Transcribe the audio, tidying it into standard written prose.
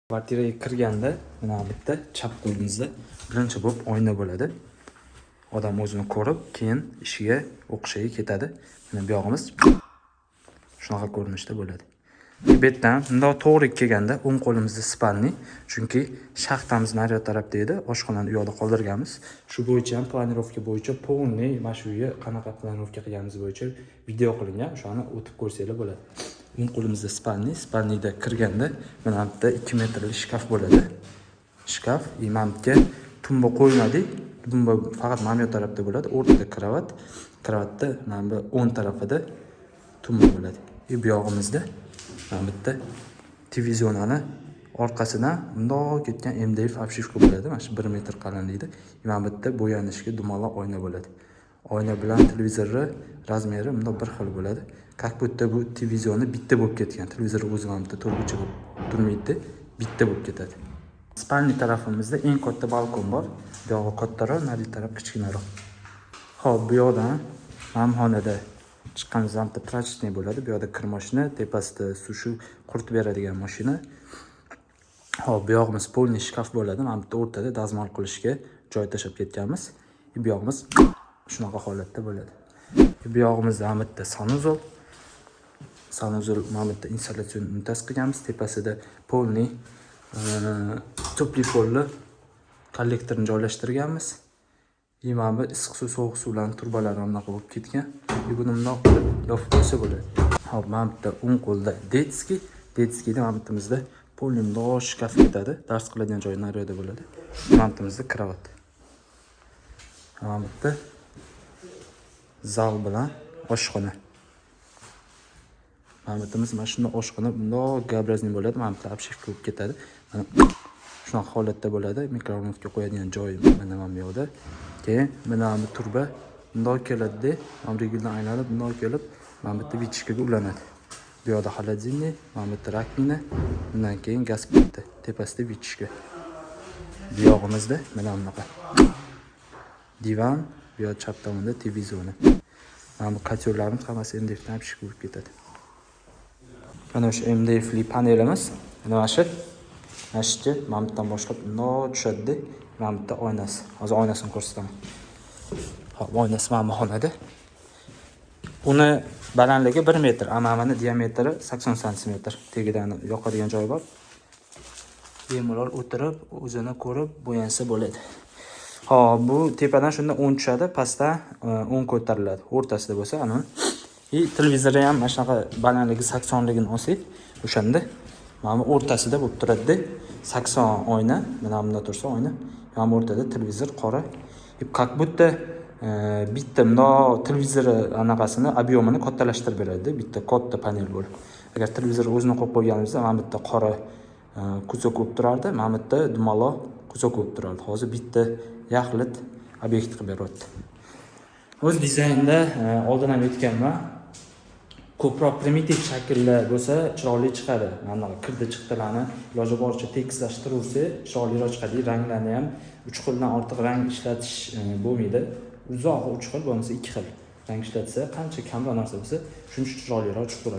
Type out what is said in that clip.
Kvartiraga kirganda mana bitta chap qo'limizda birinchi bo'lib oyna bo'ladi. Odam o'zini ko'rib, keyin ishiga, o'qishiga ketadi. Mana bu yog'imiz shunaqa ko'rinishda bo'ladi. Bu betdan bundoq to'g'ri kelganda o'ng qo'limizda spalni, chunki shaxtamiz naryoq tarafda edi, oshxonani u yoqda qoldirganmiz. Shu bo'yicha ham planirovka bo'yicha polniy mana shu uyga qanaqa planirovka qilganimiz bo'yicha video qilingan. O'shani o'tib ko'rsanglar bo'ladi. O'ng qo'limizda spalnida kirganda mana bitta 2 metrli shkaf bo'ladi. Shkaf imamga tumba qo'ymadik. Tumba faqat mana bu tarafda bo'ladi. O'rtada kravat. Kravatda mana bu o'ng tarafida tumba bo'ladi. Bu yog'imizda mana bitta televizionani orqasidan bundoq ketgan MDF obshivka bo'ladi. Mana shu 1 metr qalinlikda. Mana bitta bo'yanishga dumaloq oyna bo'ladi. Oyna bilan televizorni razmeri bundoq bir xil bo'ladi. Как будто bu televizionni bitta bo'lib ketgan. Televizor o'zi ham bitta to'rtburchak bo'lib turmaydi, bitta bo'lib ketadi. Spalni tarafimizda eng katta balkon bor. Bu yo'g'i kattaroq, nari taraf kichkinaroq. Xo'p, bu yoqdan hamxonada chiqqanimizda bitta prachniy bo'ladi. Bu yoqda kir mashina, tepasida sushi quritib beradigan mashina. Xo'p, bu yog'imiz polniy shkaf bo'ladi. Mana bitta o'rtada dazmol qilishga joy tashlab ketganmiz. Bu yog'imiz shunaqa holatda bo'ladi. Bu yog'imizda ham bitta sanuzol. Sanuzol mana bitta insolyatsion unitaz qilganmiz. Tepasida polniy tupli polli kollektorni joylashtirganmiz. Mana bu issiq suv, sovuq suvlarning turbalari unaqa bo'lib ketgan. Buni bundoq qilib yopib qo'ysa bo'ladi. Hop, mana bitta o'ng qo'lda detskida mana bittamizda polniy bundoq shkaf ketadi. Dars qiladigan joyi naryoqda bo'ladi. Mana bittamizda kravat. Mana bitta zal bilan oshxona. Mana bittamiz mana shunday oshxona bundoq gabrazniy bo'ladi. Mana bitta obshivka bo'lib ketadi. Mana shunaqa holatda bo'ladi. Mikrofonga qo'yadigan joy mana bu yoqda. Keyin mana bu turba bundoq keladi-da, mana reguldan aylanib bundoq kelib, mana bitta vichkaga ulanadi. Bu yoqda xolodilnik, mana bitta rakvina, undan keyin gaz plita, tepasida vichka. Bu yog'imizda mana bunaqa divan, bu yoq chap tomonda televizion. Mana bu kotyollarimiz hammasi MDFdan pishib bo'lib ketadi. Mana shu MDFli panelimiz, mana shu mana bundan boshlab bundoq tushadi-da. Mana bitta oynasi. Hozir oynasini ko'rsataman. Hop, oynasi mana bu xonada. Uni balandligi 1 metr, amamini diametri 80 sm. Tegidan yoqadigan joyi bor. Bemalol o'tirib, o'zini ko'rib bo'yansa bo'ladi. Hop, bu tepadan shunda o'ng tushadi, pastdan o'ng ko'tariladi. O'rtasida bo'lsa, ana. Televizori ham mana shunaqa balandligi 80 ligini olsak, o'shanda mana bu o'rtasida bo'lib turadi-da. 80 oyna, mana bunda tursa oyna. Mana o'rtada televizor qora. Как будто bitta bundoq televizor anaqasini объемini kattalashtirib beradi, bitta katta panel bo'lib. Agar televizor o'zini qo'yib qo'yganimizda mana bitta qora kuzov bo'lib turardi, mana bitta dumaloq kuzov bo'lib turardi. Hozir bitta yaxlit obyekt qilib beryapti. O'z dizaynda oldin ham aytganman, ko'proq primitiv shakllar bo'lsa chiroyli chiqadi. Mana kirdi chiqdilarni iloji boricha tekislashtiraversa chiroyliroq chiqadi. Ranglarni ham 3 xildan ortiq rang ishlatish bo'lmaydi. Uzoq 3 xil bo'lmasa 2 xil rang ishlatsa, qancha kamroq narsa bo'lsa, shuncha chiroyliroq chiqib turadi.